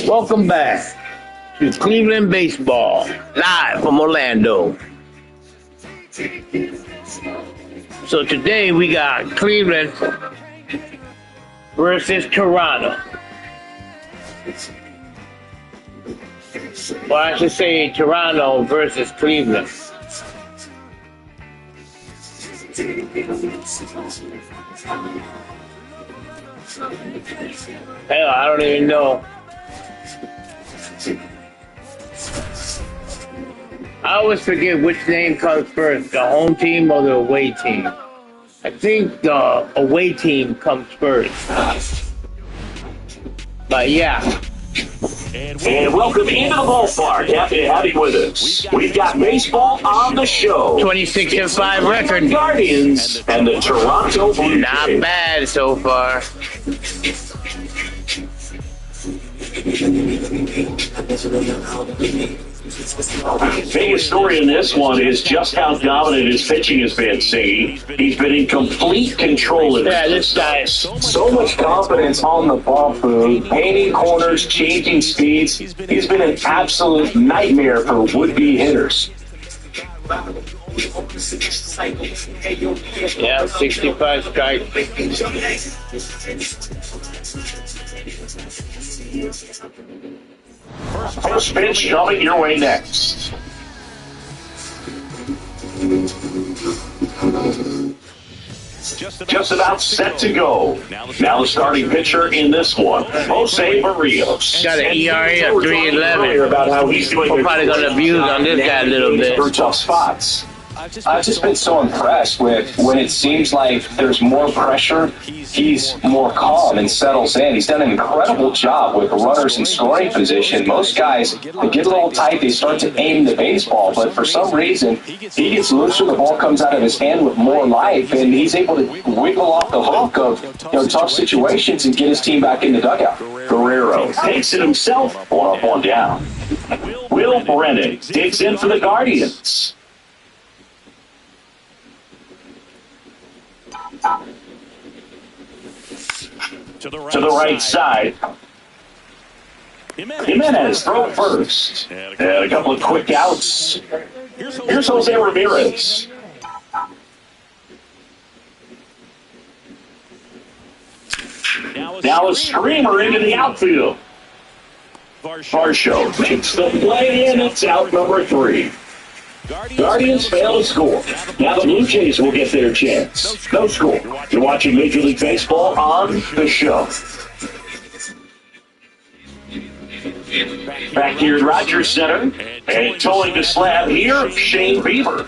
Welcome back to Cleveland Baseball, live from Orlando. So today we got Cleveland versus Toronto. Well, I should say Toronto versus Cleveland. Hell, I don't even know. I always forget which name comes first, the home team or the away team. I think the away team comes first. But yeah. And welcome into the ballpark. Happy to have you with us. We've got baseball on the show. 26-5 record. Guardians and the Toronto Blue Jays. Not bad so far. Biggest story in this one is just how dominant his pitching has been, Siggy. He's been in complete control of this guy. So much confidence on the ball, Boog. Painting corners, changing speeds. He's been an absolute nightmare for would-be hitters. Yeah, 65 strikes. First pitch coming your way next. Just about set to go. Now the starting pitcher in this one, Jose Barrios. Got an ERA of 3.11. About how he's doing. We're probably going to abuse on this guy a little bit. For tough spots. I've just been so impressed with when it seems like there's more pressure, he's more calm and settles in. He's done an incredible job with runners in scoring position. Most guys, they get a little tight, they start to aim the baseball, but for some reason, he gets looser, the ball comes out of his hand with more life, and he's able to wiggle off the hook of tough situations and get his team back in the dugout. Guerrero takes it himself, one up, one down. Will Brennan digs in for the Guardians. To the right side. Jimenez throw first. And a couple of quick outs. Here's Jose Ramirez. Now a screamer into the outfield. Varsho makes the play, and it's out number 3. Guardians fail to score. Now the Blue Jays will get their chance. No score. You're watching Major League Baseball on the show. Back here at Rogers Center, and towing the slab here, Shane Bieber.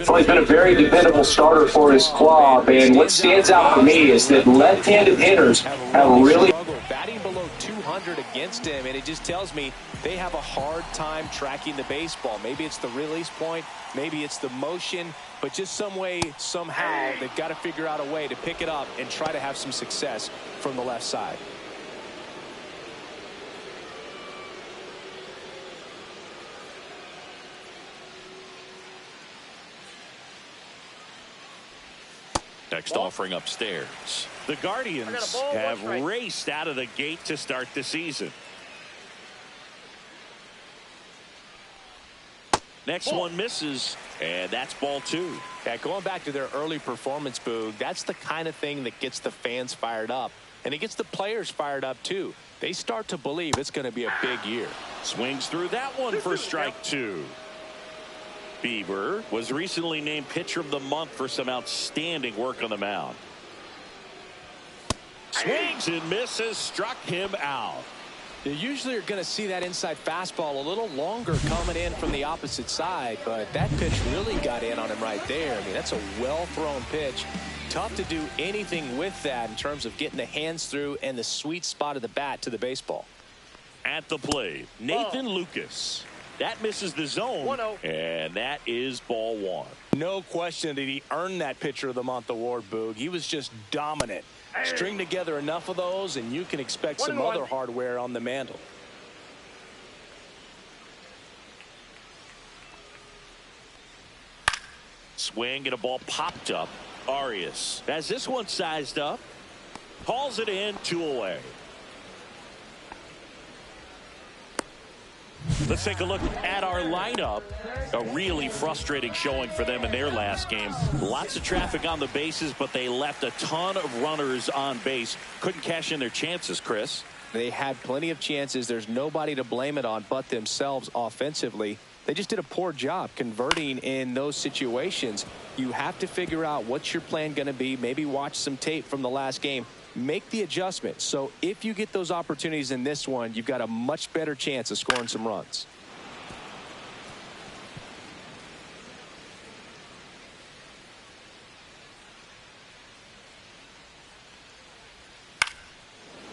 Well, he's been a very dependable starter for his club, and what stands out for me is that left-handed hitters have really batting below 200 against him, and it just tells me they have a hard time tracking the baseball. Maybe it's the release point, maybe it's the motion, but just some way, somehow, they've got to figure out a way to pick it up and try to have some success from the left side. Next offering upstairs. The Guardians have raced out of the gate to start the season. Next one misses, and that's ball 2. Yeah, going back to their early performance, Boog, that's the kind of thing that gets the fans fired up, and it gets the players fired up too. They start to believe it's going to be a big year. Swings through that one for strike 2. Bieber was recently named Pitcher of the Month for some outstanding work on the mound. Swings and misses, struck him out. You usually are going to see that inside fastball a little longer coming in from the opposite side, but that pitch really got in on him right there. I mean, that's a well-thrown pitch. Tough to do anything with that in terms of getting the hands through and the sweet spot of the bat to the baseball. At the plate, Nathan Lucas. That misses the zone, 1-0. and that is ball 1. No question that he earned that Pitcher of the Month award, Boog. He was just dominant. String together enough of those, and you can expect some other hardware on the mantle. Swing and a ball popped up. Arias has this one sized up. Calls it in, 2 away. Let's take a look at our lineup. A really frustrating showing for them in their last game. Lots of traffic on the bases, but they left a ton of runners on base. Couldn't cash in their chances, Chris. They had plenty of chances. There's nobody to blame it on but themselves offensively. They just did a poor job converting in those situations. You have to figure out what's your plan going to be. Maybe watch some tape from the last game. Make the adjustment. So if you get those opportunities in this one, you've got a much better chance of scoring some runs.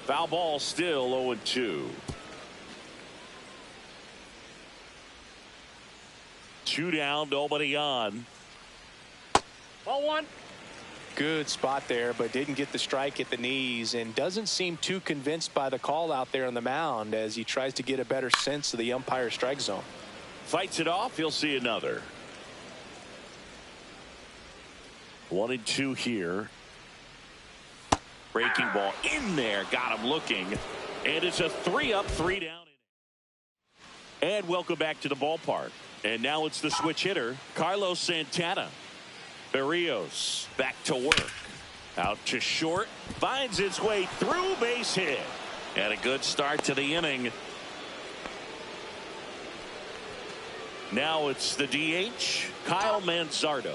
Foul ball, still 0-2. 2 down, nobody on. Ball 1. Good spot there, but didn't get the strike at the knees and doesn't seem too convinced by the call out there on the mound as he tries to get a better sense of the umpire's strike zone. Fights it off. He'll see another. 1-2 here. Breaking ball in there. Got him looking. And it's a 3-up, 3 down. And welcome back to the ballpark. And now it's the switch hitter, Carlos Santana. Berrios back to work. Out to short. Finds its way through, base hit. And a good start to the inning. Now it's the DH, Kyle Manzardo.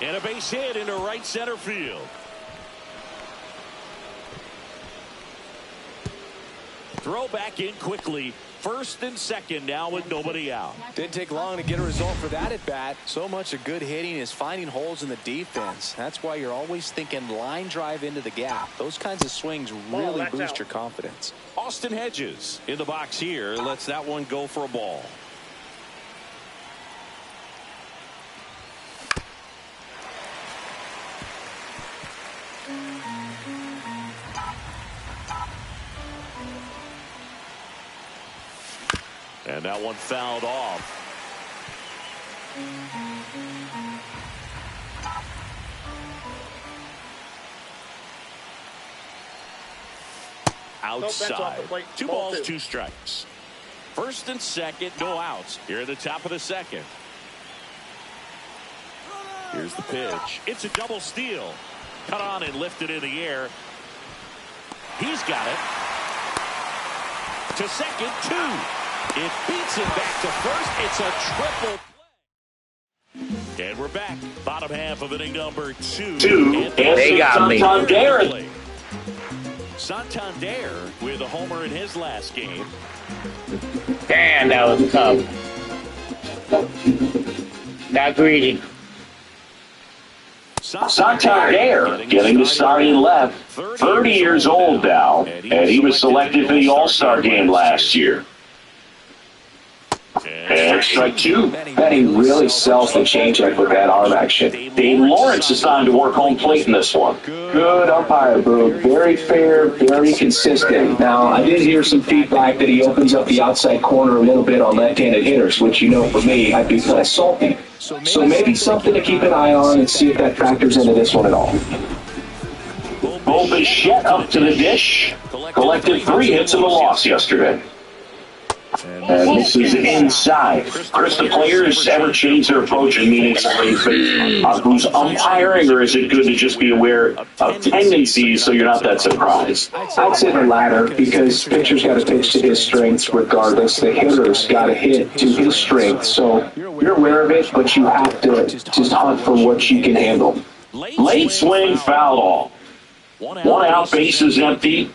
And a base hit into right center field. Throw back in quickly. First and second now with nobody out. Didn't take long to get a result for that at bat. So much of good hitting is finding holes in the defense. That's why you're always thinking line drive into the gap. Those kinds of swings really boost your confidence. Austin Hedges in the box here. Lets that one go for a ball. And that one fouled off. Outside. 2 balls, 2 strikes. First and second, no outs. Here at the top of the second. Here's the pitch. It's a double steal. Cut on and lifted in the air. He's got it. To second, 2. It beats him back to first. It's a triple play. And we're back. Bottom half of inning number 2. They got me. Santander with a homer in his last game. Damn, that was tough. Not greedy. Santander getting the start in left. 30 years old now, and he was selected for the All-Star game last year. And strike 2. Benny really sells the changeup with that arm action. Dave Lawrence is time to work home plate in this one. Good umpire, Boo. Very fair, very consistent. Now, I did hear some feedback that he opens up the outside corner a little bit on left-handed hitters, which, you know, for me, I'd be kind of salty. So maybe something to keep an eye on and see if that factors into this one at all. Bo Bichette up to the dish. Collected 3 hits in the loss yesterday. And this is inside. Chris, the players ever change their approach in meetings on who's umpiring, or is it good to just be aware of tendencies so you're not that surprised? I'd say the latter, because pitcher's got to pitch to his strengths regardless. The hitter's got to hit to his strengths. So you're aware of it, but you have to just hunt for what you can handle. Late swing, foul off. 1 out, bases empty.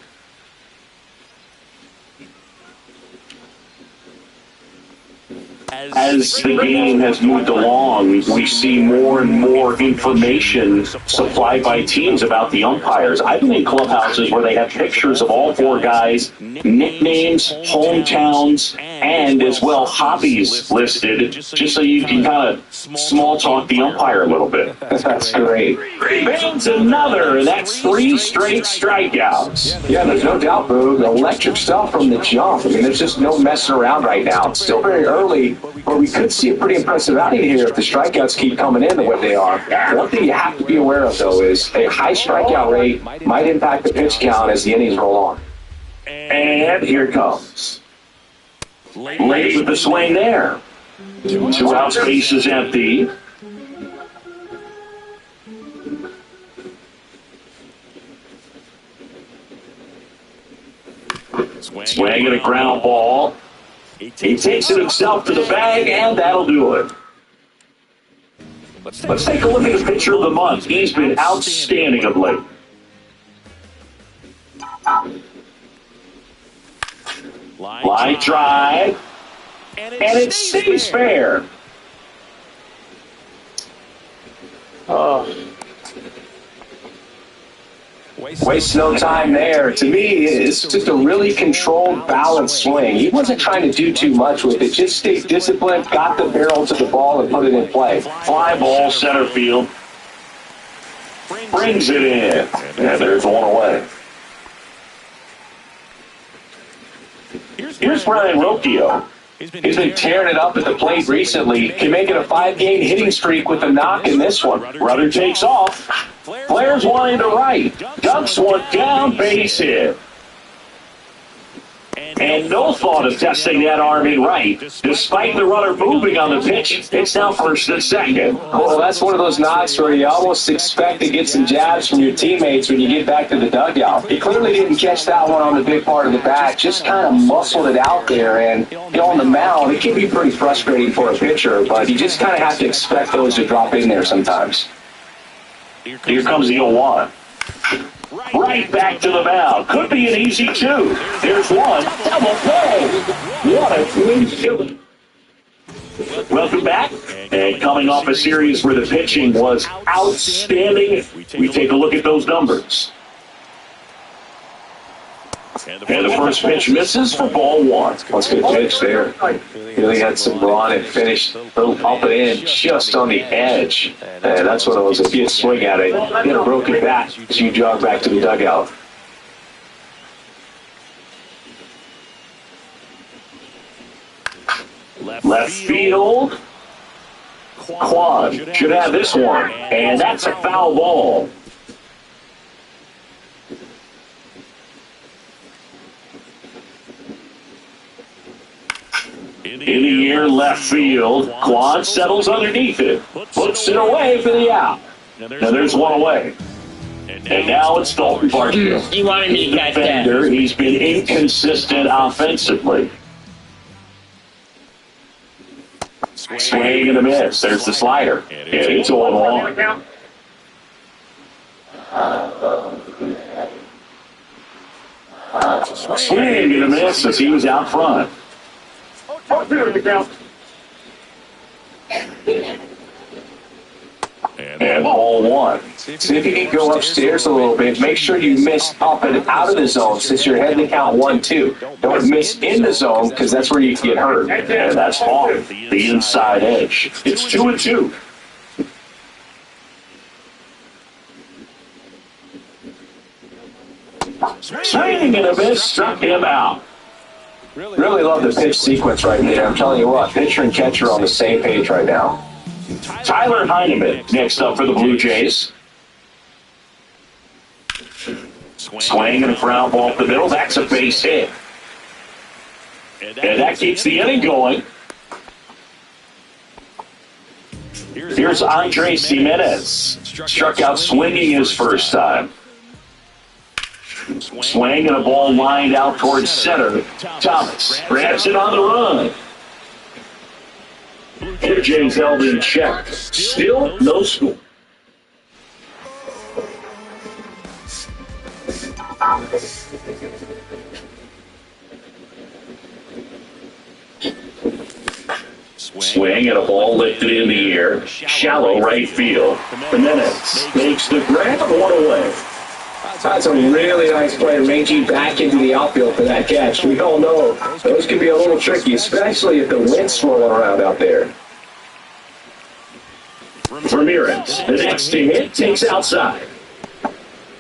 As the game has moved along, we see more and more information supplied by teams about the umpires. I've been in clubhouses where they have pictures of all 4 guys, nicknames, hometowns, and as well hobbies listed, just so you can kind of small talk the umpire a little bit. That's great. Bangs another, and that's 3 straight strikeouts. Yeah, there's no doubt, Boog. Electric stuff from the jump. I mean, there's just no messing around right now. It's still very early, but we could see a pretty impressive outing here if the strikeouts keep coming in the way they are. One thing you have to be aware of, though, is a high strikeout rate might impact the pitch count as the innings roll on. And here it comes. Late with the swing there. 2 outs, base is empty. Swing and a ground ball. He takes it himself to the bag, and that'll do it. Let's take a look at the pitcher of the month. He's been outstanding of late. Line drive, and it stays fair. Wastes no time there. To me, it's just a really controlled, balanced swing. He wasn't trying to do too much with it. Just stayed disciplined, got the barrel to the ball, and put it in play. Fly ball, center field. Brings it in. And there's one away. Here's Brian Rocchio. He's been tearing it up at the plate recently. Can make it a 5-game hitting streak with a knock in this one. Runner takes off. Flares one into right. Ducks one down, base hit. And no thought of testing that arm in right. Despite the runner moving on the pitch, it's now first and second. Well, that's one of those knocks where you almost expect to get some jabs from your teammates when you get back to the dugout. He clearly didn't catch that one on the big part of the bat, just kind of muscled it out there. And on the mound, it can be pretty frustrating for a pitcher, but you just kind of have to expect those to drop in there sometimes. Here comes the 0-1. Right back to the mound. Could be an easy 2. There's one. Double play. What a clean shot. Welcome back. And coming off a series where the pitching was outstanding, we take a look at those numbers. And the first pitch misses for ball 1. That's a good pitch there. Really had some brawn and finished a little up and in just on the edge. And that's what it was. If you swing at it, you get a broken bat as you jog back to the dugout. Left field. Kwan should have this one. And that's a foul ball. In the air, left field. Kwan settles underneath it. Puts it away for the out. Now there's one away. And now it's Dalton Varsho. You wanted me to catch that. He's been inconsistent offensively. Swing and a miss. There's the slider. And it's 0-1. Swing and a miss as he was out front. And ball 1. See if you can go upstairs a little bit. Make sure you miss up and out of the zone since you're heading to count 1-2. Don't miss in the zone because that's where you can get hurt. And that's off the inside edge. It's 2-2. Swing and a miss, struck him out. Really love the pitch sequence right there. I'm telling you what, pitcher and catcher on the same page right now. Tyler Heineman next up for the Blue Jays. Swing and a ground ball up the middle. That's a base hit. And that keeps the inning going. Here's Andres Gimenez. Struck out swinging his first time. Swing and a ball lined out towards center. Thomas grabs it on the run. Blue Jays held in check. Still no score. Swing and a ball lifted in the air. Shallow right field. Jimenez makes the grab, one away. That's a really nice play, ranging back into the outfield for that catch. We all know those can be a little tricky, especially if the wind's swirling around out there. Ramirez, the next to hit, takes outside.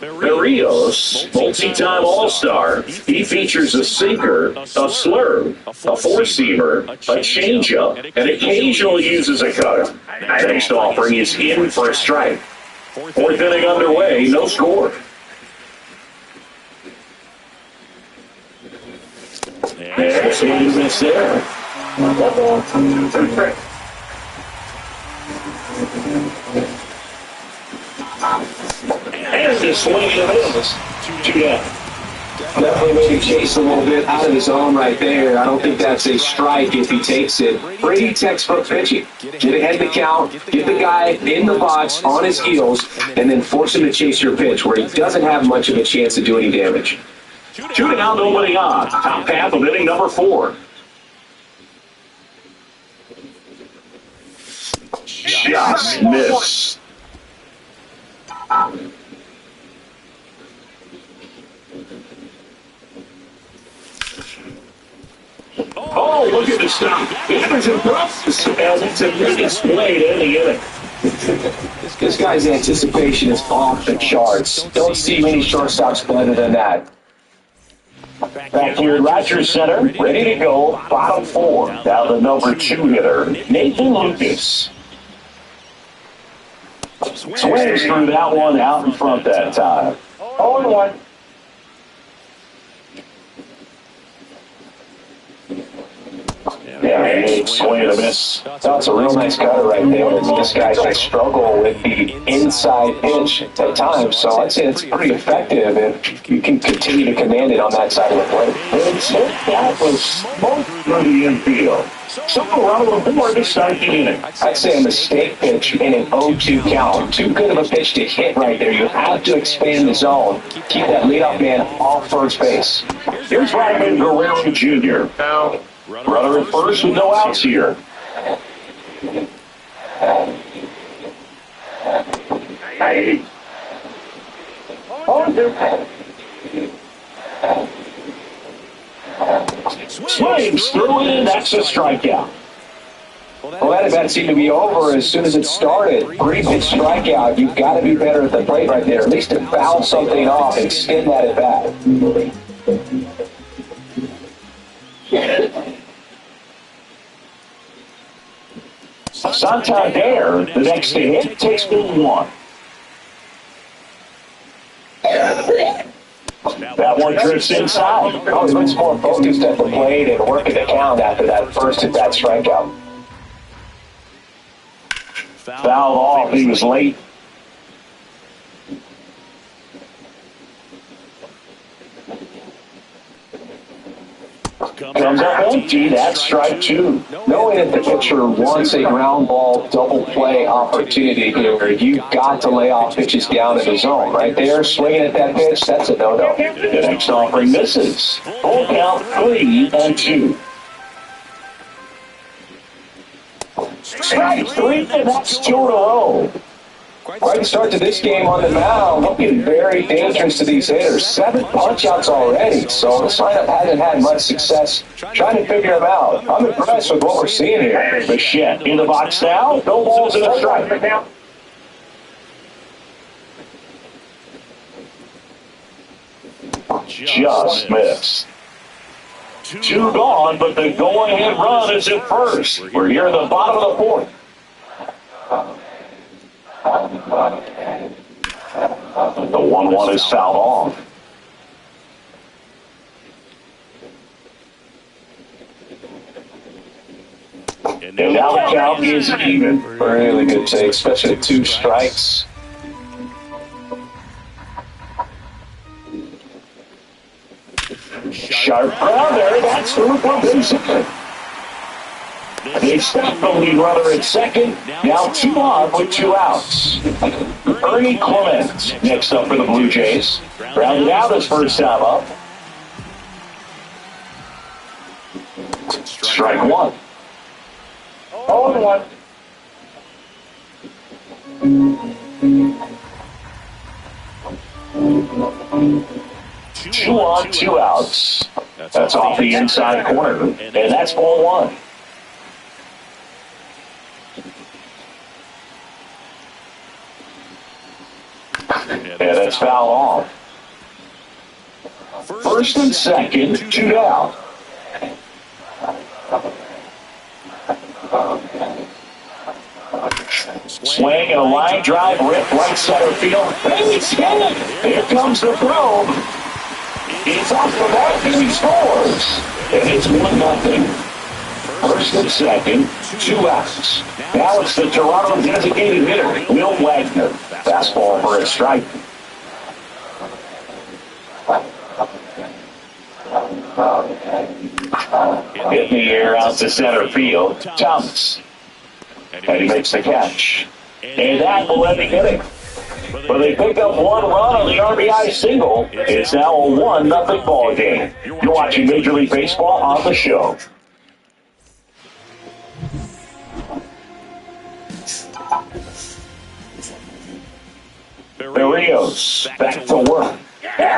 Berrios, multi-time All-Star. He features a sinker, a slurve, a four-seamer, a changeup, and occasionally uses a cutter. Next offering is in for a strike. Fourth inning underway, no score. There's a miss there. And the swing and a miss. 2 down. Definitely made him chase a little bit out of his zone right there. I don't think that's a strike if he takes it. Pretty textbook pitching. Get ahead of the count, get the guy in the box on his heels, and then force him to chase your pitch where he doesn't have much of a chance to do any damage. 2 down, nobody on. Top half of inning number 4. Just missed. Oh, look at the stop. Anderson Brooks as it's a big display to end the inning. This guy's anticipation is off the charts. Don't see many shortstops better than that. Back here at Rogers Center, ready to go, bottom 4. Now the number 2 hitter, Nathan Lucas. Swings through that one out in front that time. 0-1. Yeah, swing and a miss. That's a real nice cutter right there. This guy can struggle with the inside pitch at times, so I'd say it's pretty effective if you can continue to command it on that side of the plate. That was smoked through the infield. So run on the board to start the inning. I'd say a mistake pitch in an 0-2 count. Too good of a pitch to hit right there. You have to expand the zone. Keep that leadoff man off first base. Here's Raymond Guerrero Jr. Runner at first with no outs here. Hey. Swings through it, and that's a strikeout. Well, that event seemed to be over as soon as it started. 3-pitch strikeout. You've got to be better at the plate right there, at least to foul something off and extend that at bat. Santander, the next to hit, takes ball 1. That one drifts inside. Oh, he looks more focused at the plate and working the count after that first at that strikeout. Fouled off. He was late. Comes up empty. That's strike 2. Knowing that the pitcher wants a ground ball double play opportunity here, you've got to lay off pitches down in the zone. Right there, swinging at that pitch, that's a no-no. The next offering misses. Full count 3-2. Strike 3, and that's 2 in a row. Quite start to this game on the mound, looking very dangerous to these hitters. 7 punch-outs already, so this lineup hasn't had much success trying to figure them out. I'm impressed with what we're seeing here. Bichette in the box now. No balls and a strike. Just missed. 2 gone, but the go-ahead run is at first. We're here at the bottom of the 4th. The 1-1 is fouled off. And now the count is even. Really good take, especially 2 strikes. Sharp grounder, that's through for base hit. They stop the lead runner at second. Now 2 on with 2 outs. Ernie Clement next up for the Blue Jays. Rounded out his first time up. Strike 1. 0-1. 2 on, 2 outs. That's off the inside corner. And that's ball 1. Yeah, that's foul off. First and second, 2 down. Swing and a line drive, ripped right center field. It's hit. Here comes the throw. It's off the mark and he scores. and it's 1-0. First and second, 2 outs. Now it's the Toronto designated hitter, Will Wagner. Fastball for a strike. Hit in the air out to center field. Thomas. And he makes the catch. And that will end the inning. But they pick up 1 run on the RBI single. It's now a 1-0 ball game. You're watching Major League Baseball on the show. Berrios back to work.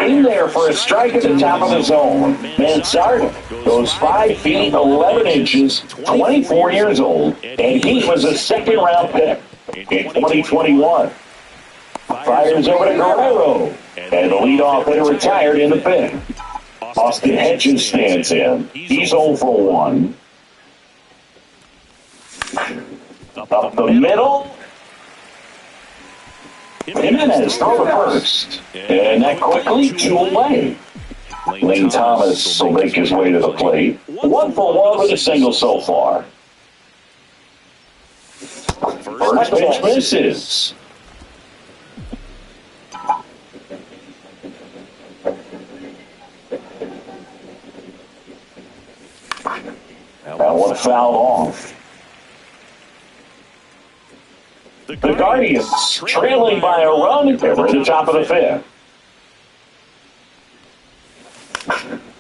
In there for a strike at the top of the zone. Manzardo goes 5 feet 11 inches, 24 years old, and he was a second-round pick in 2021. Fires over to Guerrero, and the leadoff hitter retired in the fifth. Austin Hedges stands in. He's 0 for 1. Up the middle. Jimenez throw to first. And that quickly 2 away. Lane Thomas will make his way to the plate. 1 for 1 with a single so far. First pitch misses. That one fouled off. The Guardians trailing by a run. They're at the top of the fifth.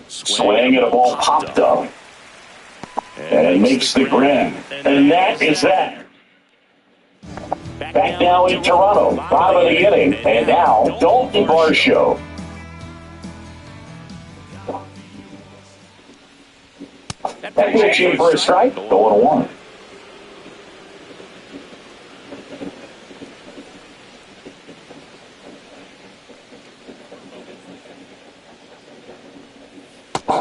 Swing and a ball popped up. And it makes the grab. And that is that. Back now in Toronto. Bottom of the inning. And now Dalton Varsho. That pitch in for a strike. 0-1.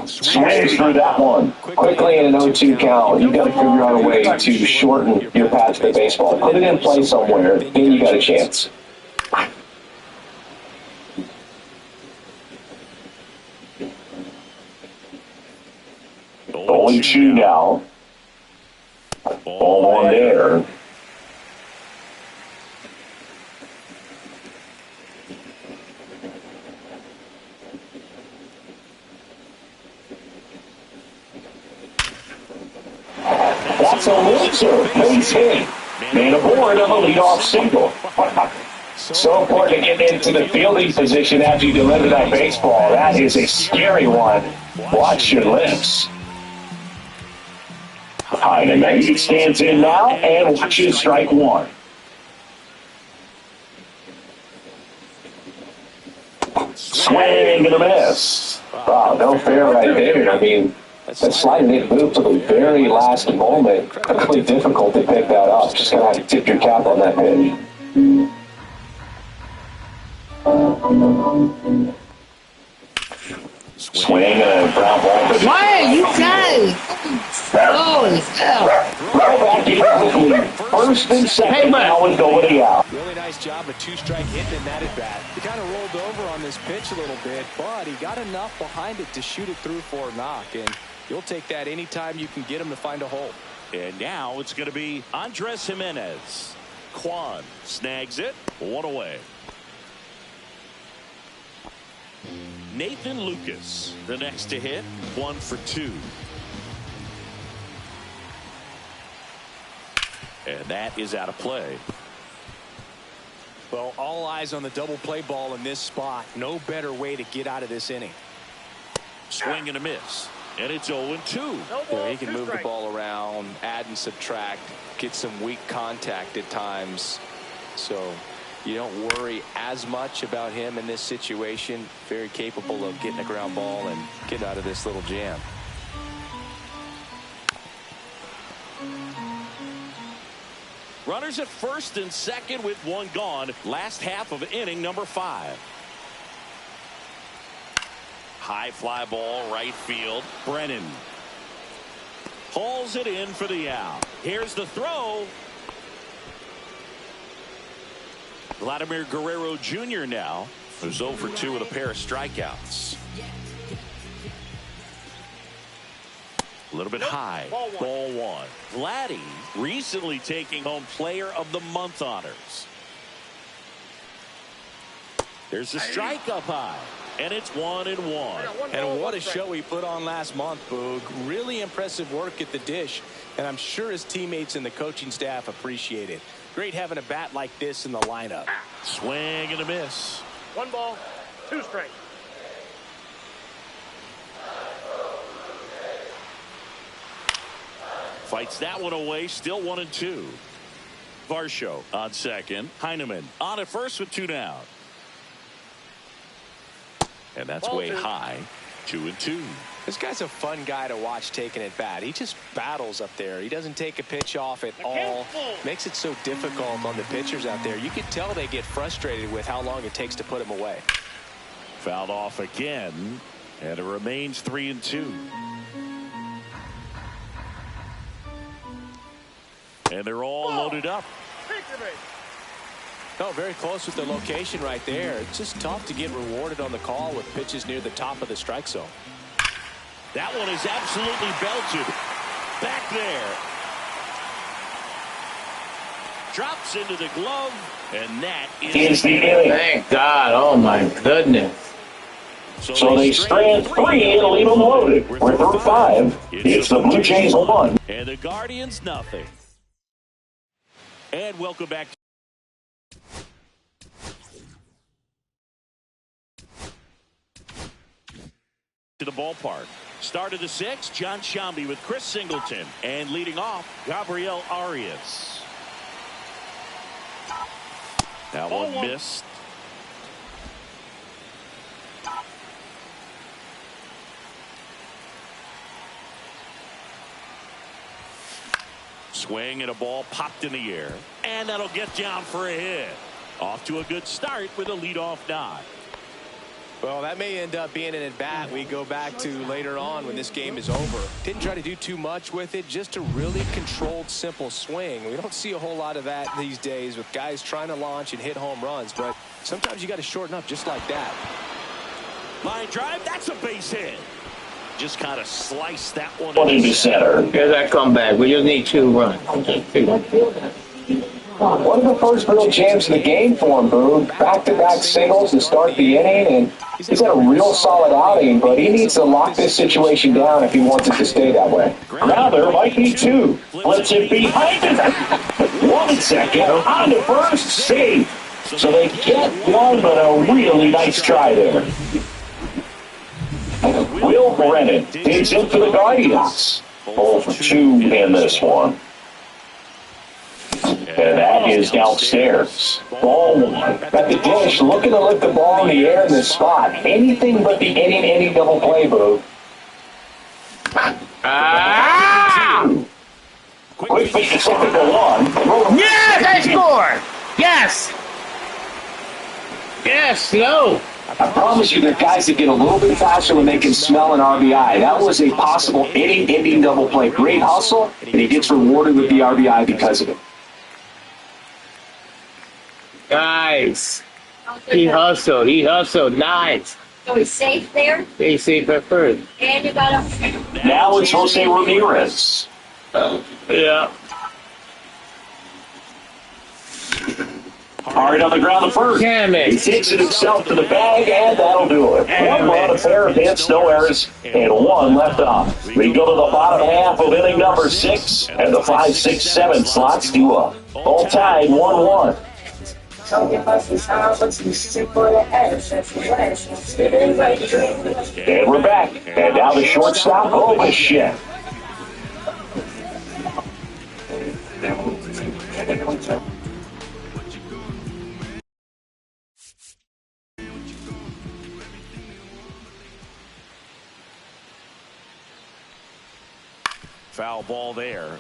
Swings through that one. Quickly in an 0-2 count, you got to figure out a way to shorten your path to the baseball. Put it in play somewhere, then you got a chance. 0-2 now. Ball 1 there. That's a loser. Base hit. Man aboard on the leadoff single. So important to get into the fielding position after you deliver that baseball. That is a scary one. Watch your lips. Heinemann stands in now and watches strike 1. Swing and a miss. Wow, no fair right there. I mean, that slide didn't move to the very last moment. Really difficult to pick that up. Just going to have to tip your cap on that pitch. Swing and a ground ball. Why you guys? Holy hell. Right back in quickly. First and second now and going out. Really nice job of 2-strike hitting in that at bat. He kind of rolled over on this pitch a little bit, but he got enough behind it to shoot it through for a knock. And you'll take that anytime you can get him to find a hole. And now it's going to be Andres Jimenez. Kwan snags it. 1 away. Nathan Lucas, the next to hit. 1 for 2. And that is out of play. Well, all eyes on the double play ball in this spot. No better way to get out of this inning. Swing and a miss. And it's 0-2. Yeah, he can move the ball around, add and subtract, get some weak contact at times. So you don't worry as much about him in this situation. Very capable of getting a ground ball and getting out of this little jam. Runners at first and second with 1 gone. Last half of inning number 5. High fly ball, right field. Brennan hauls it in for the out. Here's the throw. Vladimir Guerrero Jr. now, who's 0 for 2 with a pair of strikeouts. A little bit high. Ball one. Vladdy recently taking home Player of the Month honors. There's the strike up high. And it's 1-1. And what a show he put on last month, Boog. Really impressive work at the dish. And I'm sure his teammates and the coaching staff appreciate it. Great having a bat like this in the lineup. Swing and a miss. 1 ball, 2 strikes. Fights that one away. Still 1-2. Varsho on second. Heineman on at first with 2 down. And that's way high. 2-2. This guy's a fun guy to watch taking at bat. He just battles up there. He doesn't take a pitch off at all. Makes it so difficult on the pitchers out there. You can tell they get frustrated with how long it takes to put him away. Fouled off again. And it remains 3-2. And they're all loaded up. No, very close with the location right there. It's just tough to get rewarded on the call with pitches near the top of the strike zone. That one is absolutely belted. Back there. Drops into the glove. And that is the inning. Thank God. Oh, my goodness. So they strand 3 and leave them loaded. We're through 5. It's the Blue Jays 1. And the Guardians nothing. And welcome back to the ballpark. Start of the 6th, John Shambi with Chris Singleton. And leading off, Gabriel Arias. That one missed. Swing and a ball popped in the air. And that'll get down for a hit. Off to a good start with a leadoff nod. Well, that may end up being an at-bat we go back to later on when this game is over. Didn't try to do too much with it, just a really controlled, simple swing. We don't see a whole lot of that these days with guys trying to launch and hit home runs, but sometimes you got to shorten up just like that. Line drive, that's a base hit. Just kind of slice that one Into center. Here's that comeback. We just need 2 runs. One of the first real jams in the game for him, Boog. Back-to-back singles to start the inning, and he's had a real solid outing, but he needs to lock this situation down if he wants it to stay that way. Now there might be 2. Flips it behind it. 1 second. On to first. Save. So they get 1, but a really nice try there. Will Brennan digs in for the Guardians. 0 for 2 in this one. And that is downstairs. Ball 1. At the dish, looking to lift the ball in the air in this spot. Anything but the inning double play, Boog. Quick feed to second for 1. Yes, I scored. Yes. Yes, no. I promise you, there are guys that get a little bit faster when they can smell an RBI. That was a possible inning double play. Great hustle, and he gets rewarded with the RBI because of it. Nice. He hustled. Nice. So he's safe there, He's safe at first. and you got him. Now it's Jose Ramirez. Yeah. Hard on the ground at first. Damn it. He takes it himself to the bag, and that'll do it. 1 run, a pair of hits, no errors, and 1 left off. We go to the bottom half of inning number 6, and the 5, 6, 7 slots to up. All tied 1-1. So give us the sound, let's sit for the head. And we're back. And now the shortstop, Ovechkin. Foul ball there.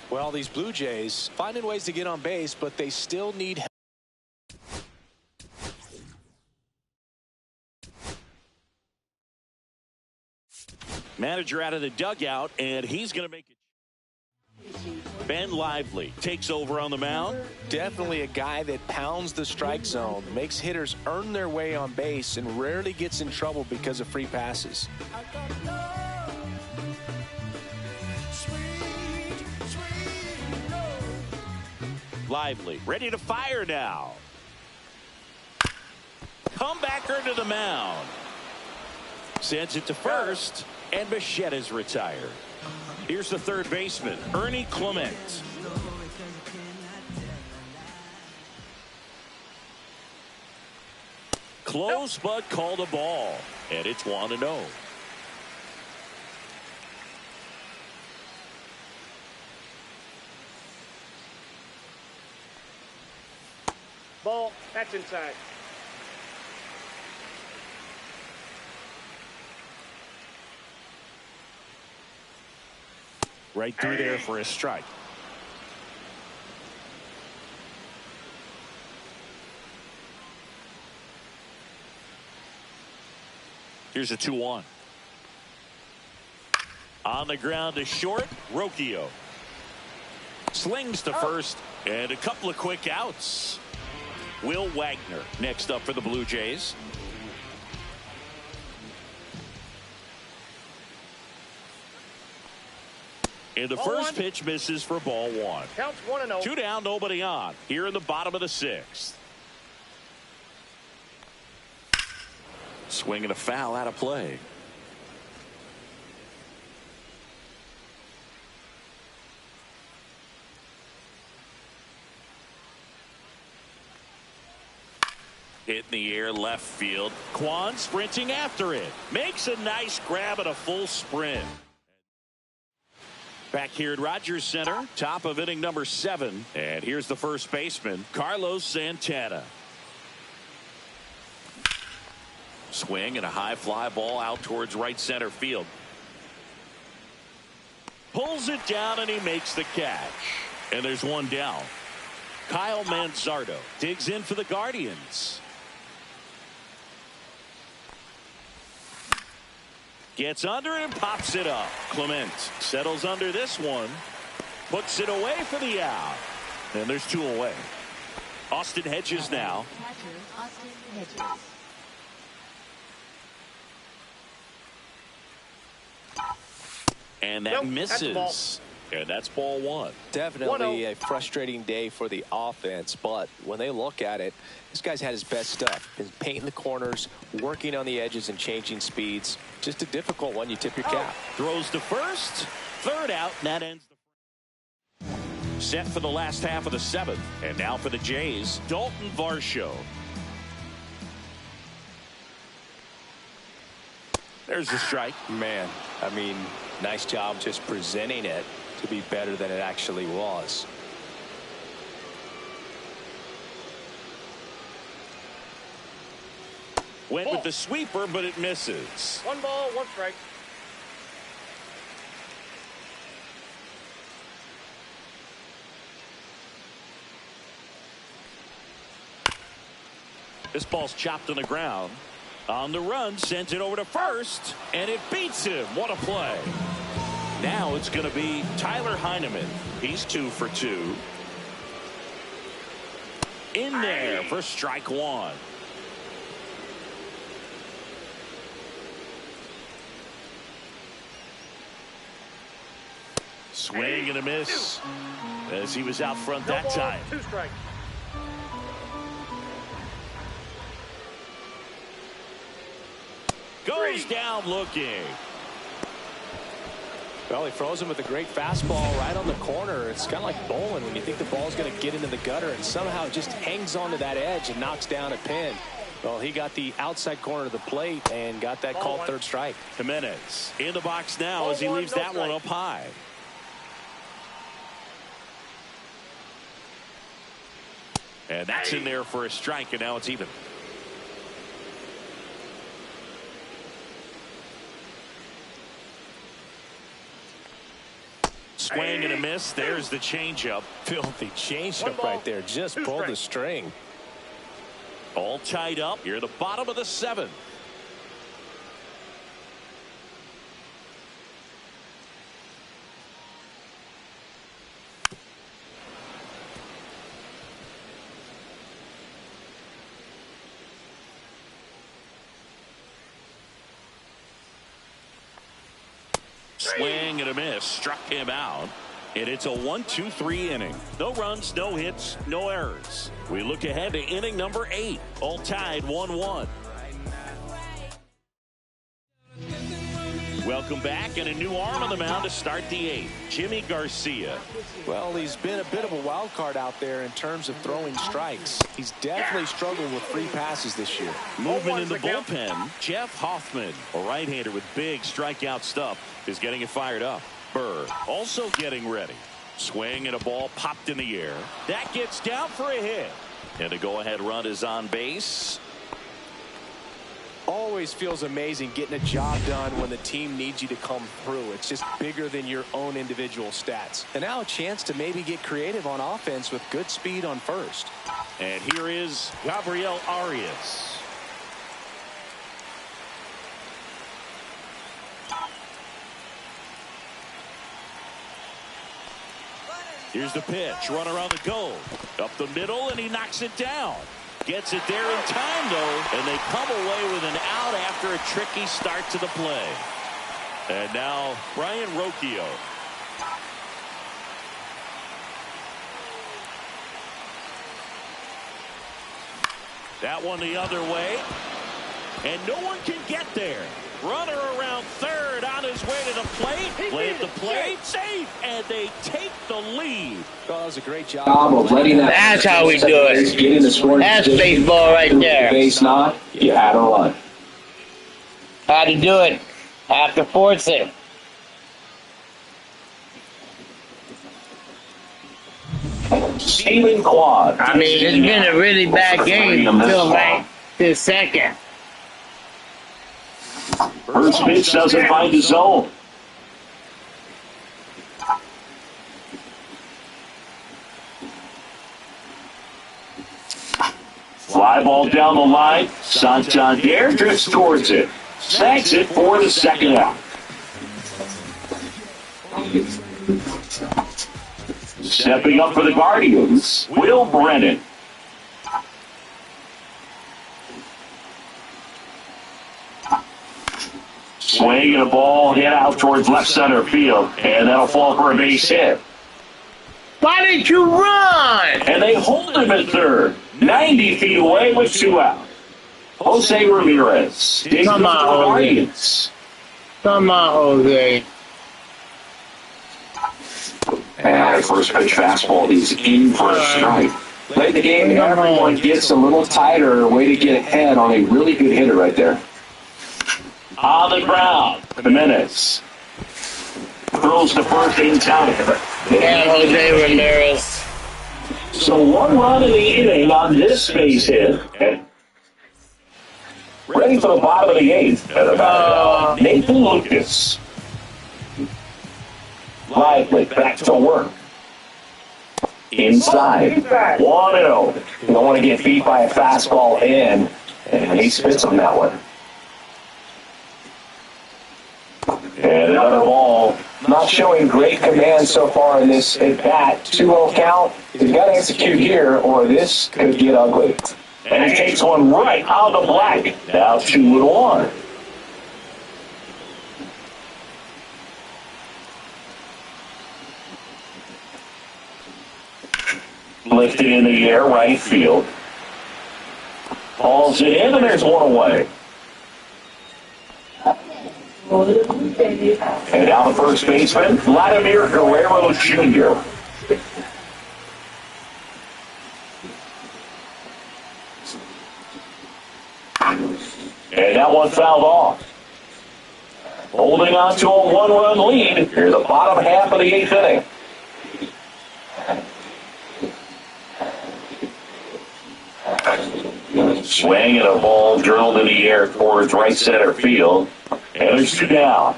Well, these Blue Jays finding ways to get on base, but they still need help. Manager out of the dugout, and he's going to make it. Ben Lively takes over on the mound. Definitely a guy that pounds the strike zone, makes hitters earn their way on base, and rarely gets in trouble because of free passes. Lively, ready to fire now. Comebacker to the mound. Sends it to first, and Bichette is retired. Here's the third baseman, Ernie Clement. Close, but called a ball, and it's 1-0. Ball. That's inside. Right through there for a strike. Here's a 2-1. On the ground to short, Rocchio. Slings to first, and a couple of quick outs. Will Wagner next up for the Blue Jays. And the first pitch misses for ball one. Counts 1-0. 2 down, nobody on. Here in the bottom of the 6th. Swing and a foul out of play. Hit in the air left field. Kwan sprinting after it. Makes a nice grab at a full sprint. Back here at Rogers Center, top of inning number 7. And here's the first baseman, Carlos Santana. Swing and a high fly ball out towards right center field. Pulls it down and he makes the catch. And there's one down. Kyle Manzardo digs in for the Guardians. Gets under it and pops it up. Clement settles under this one. Puts it away for the out. And there's 2 away. Austin Hedges now. And that misses. And that's ball 1. Definitely a frustrating day for the offense, but when they look at it, this guy's had his best stuff. He's painting the corners, working on the edges and changing speeds. Just a difficult one. You tip your cap. Throws to first. Third out, and that ends the set for the last half of the 7th. And now for the Jays, Dalton Varsho. There's the strike. Man, I mean, nice job just presenting it to be better than it actually was. Went with the sweeper, but it misses. 1 ball, 1 strike. This ball's chopped on the ground. On the run, sends it over to first, and it beats him. What a play. Now it's going to be Tyler Heineman. He's 2 for 2. In there for strike 1. Swing and a miss as he was out front that time. 2 strikes. Goes down looking. Well, he throws him with a great fastball right on the corner. It's kind of like bowling when you think the ball's going to get into the gutter and somehow it just hangs onto that edge and knocks down a pin. Well, he got the outside corner of the plate and got that called 3rd strike. Jimenez in the box now as he leaves that one up high. And that's in there for a strike, and now it's even. Swing and a miss. There's the changeup. Filthy changeup right there. Just pulled the string. All tied up here at the bottom of the 7th. Swing and a miss. Struck him out. And it's a 1-2-3 inning. No runs, no hits, no errors. We look ahead to inning number 8. All tied 1-1. Welcome back, and a new arm on the mound to start the 8th. Jimmy Garcia. Well, he's been a bit of a wild card out there in terms of throwing strikes. He's definitely struggled with free passes this year. Moving in the bullpen, Jeff Hoffman, a right-hander with big strikeout stuff, is getting it fired up. Burr also getting ready. Swing and a ball popped in the air. That gets down for a hit. And a go-ahead run is on base. Always feels amazing getting a job done when the team needs you to come through. It's just bigger than your own individual stats. And now a chance to maybe get creative on offense with good speed on first. And here is Gabriel Arias. Here's the pitch. Runner on the go. Up the middle, and he knocks it down. Gets it there in time, though, and they come away with an out after a tricky start to the play. And now Brian Rocchio. That one the other way, and no one can get there. Runner around third on his way to the plate. Play at the plate, safe, and they take the lead. Well, that was a great job of letting that. That's how we do it. Getting the scoring That's position. baseball right there. Base not, you had to run. Had to do it. Have to force it. Steven Quad. I mean, it's been a really bad game until right this second. First pitch doesn't find the zone. Fly ball down the line. Santander drifts towards it. Snags it for the second out. Stepping up for the Guardians, Will Brennan. Swing and a ball hit out towards left center field, and that'll fall for a base hit. Why didn't you run? And they hold him at third, 90 feet away with 2 out. Jose Ramirez digs Come into on, the Jose. Guardians. Come on, Jose. And first pitch fastball is in for a strike. Late in the game, everyone gets a little tighter. Way to get ahead on a really good hitter right there. On the ground, Jimenez throws the first in time. And Jose Ramirez. So 1 run in the inning on this base hit. And ready for the bottom of the 8th. At about Nathan Lucas. Lively, back to work. Inside. 1-0. You don't want to get beat by a fastball in, and he spits on that one. And another ball. Not showing great command so far in this at-bat. 2-0 count. He's got to execute here, or this could get ugly. And he takes one right out of the black. Now 2-1. Lifted in the air, right field. Falls it in, and there's 1 away. And now the first baseman, Vladimir Guerrero Jr. And that one fouled off. Holding on to a 1-run lead. Here's the bottom half of the 8th inning. Swing and a ball drilled in the air towards right center field. And there's 2 down.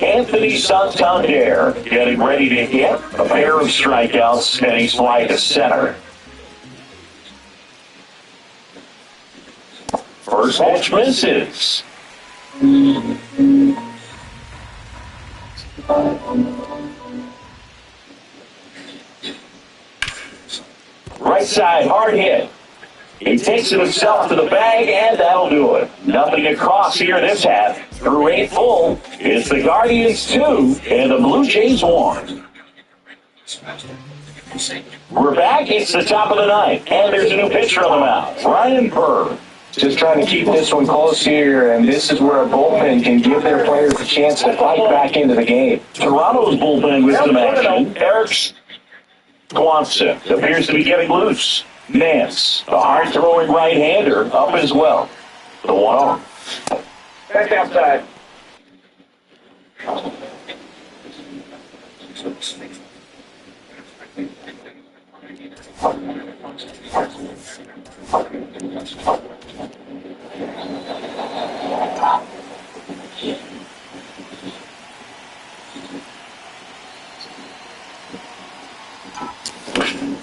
Anthony Santander getting ready to hit a pair of strikeouts, and he's flying to center. First pitch misses. Right side, hard hit. He takes it himself to the bag, and that'll do it. Nothing across here this half. Through 8 full, it's the Guardians 2 and the Blue Jays 1. We're back. It's the top of the ninth, and there's a new pitcher on the mound, Ryan Burr. Just trying to keep this one close here, and this is where a bullpen can give their players a chance to fight back into the game. Toronto's bullpen with some action. Eric Swanson appears to be getting loose. Nance, the hard-throwing right-hander, up as well. The 1-0. Back outside.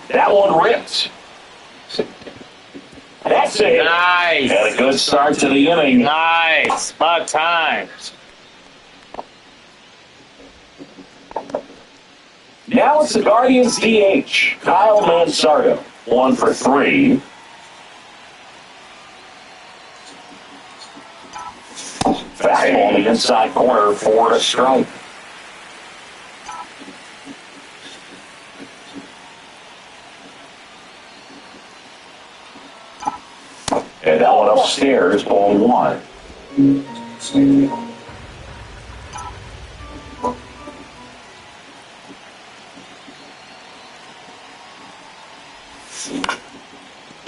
That one ripped. That's it. Nice. Had a good start to the inning. Nice. About time. Now it's the Guardians DH, Kyle Mansardo. 1 for 3. Fastball on the inside corner for a strike. And that one upstairs, ball 1.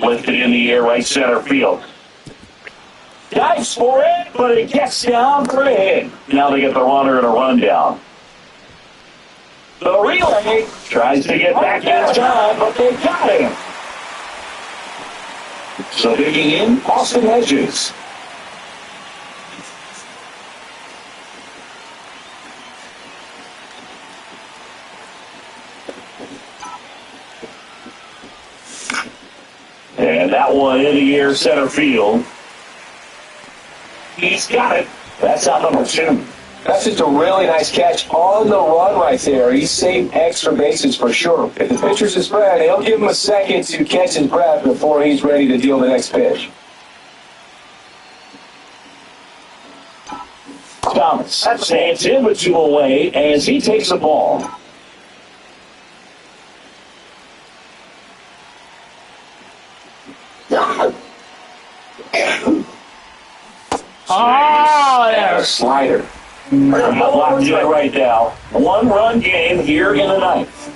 Lifted in the air, right center field. Dives for it, but it gets down for a hit. Now they get the runner and a rundown. The relay tries to get back in time, but they got him. So digging in, Austin Hedges. And that one in the air, center field. He's got it. That's out number 2. That's just a really nice catch on the run right there. He saved extra bases for sure. If the pitcher's his friend, he'll give him a second to catch his breath before he's ready to deal the next pitch. Thomas stands in with 2 away as he takes the ball. Oh, And a slider. Locked in right now. 1-run game here in the 9th.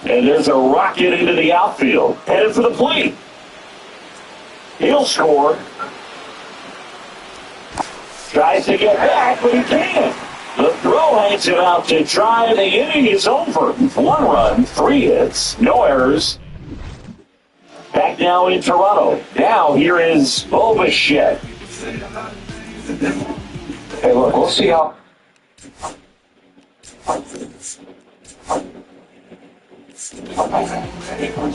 And there's a rocket into the outfield. Headed for the plate. He'll score. Tries to get back, but he can't. The throw hangs him out to try, and the inning is over. 1 run, 3 hits, no errors. Back now in Toronto. Now here is Bobichet. Hey, look, we'll see how...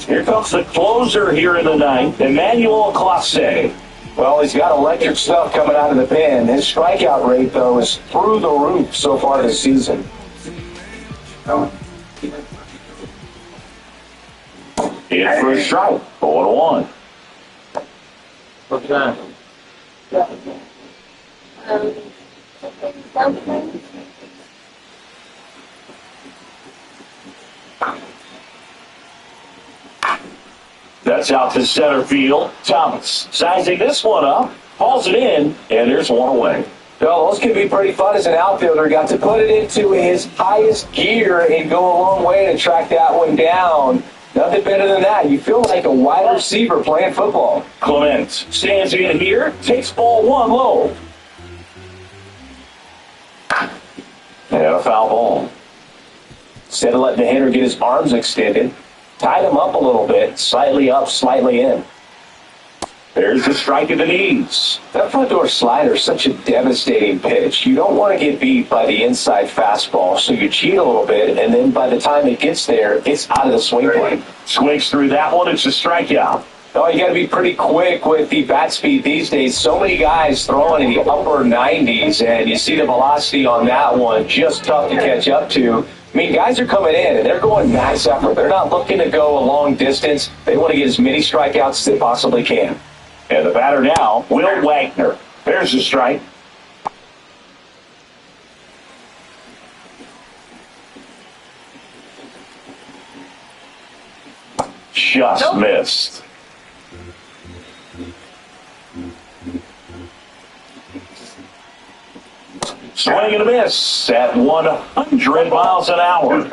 Here comes the closer here in the 9th, Emmanuel Clase. Well, he's got electric stuff coming out of the pen. His strikeout rate, though, is through the roof so far this season. In for a strike. 0-1. What's that? That's out to center field. Thomas sizing this one up, hauls it in, and there's 1 away. Well, those can be pretty fun as an outfielder. Got to put it into his highest gear and go a long way to track that one down. Nothing better than that. You feel like a wide receiver playing football. Clement stands in here, takes ball 1 low. And a foul ball. Instead of letting the hitter get his arms extended, tied him up a little bit, slightly up, slightly in. There's the strike at the knees. That front door slider is such a devastating pitch. You don't want to get beat by the inside fastball, so you cheat a little bit, and then by the time it gets there, it's out of the swing plane. Swings through that one. It's a strikeout. Oh, you got to be pretty quick with the bat speed these days. So many guys throwing in the upper 90s, and you see the velocity on that one. Just tough to catch up to. mean, guys are coming in, and they're going max effort. They're not looking to go a long distance. They want to get as many strikeouts as they possibly can. And the batter now, Will Wagner. There's the strike. Just missed. Swing and a miss at 100 miles an hour.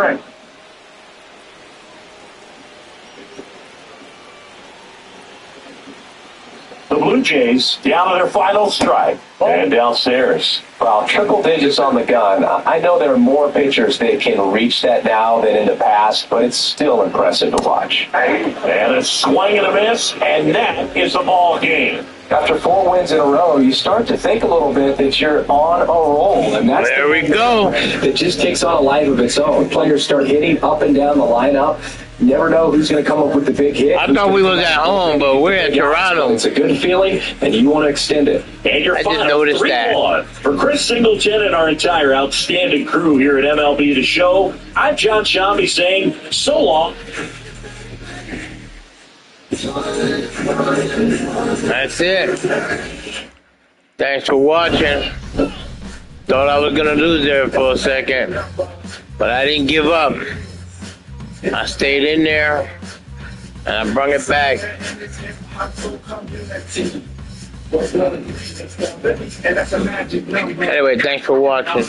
The Blue Jays down to their final strike. And downstairs. Well, triple digits on the gun. I know there are more pitchers that can reach that now than in the past, but it's still impressive to watch. And a swing and a miss, and that is the ball game. After 4 wins in a row, you start to think a little bit that you're on a roll, and that's there we go. It just takes on a life of its own. Players start hitting up and down the lineup. You never know who's going to come up with the big hit. I thought we was at home, but we're in Toronto. It's a good feeling, and you want to extend it. And your I just final noticed 3-1. For Chris Singleton and our entire outstanding crew here at MLB The Show, I'm John Shambi saying so long. That's it. Thanks for watching. Thought I was going to lose there for a second, but I didn't give up. I stayed in there, and I brought it back. Anyway, thanks for watching.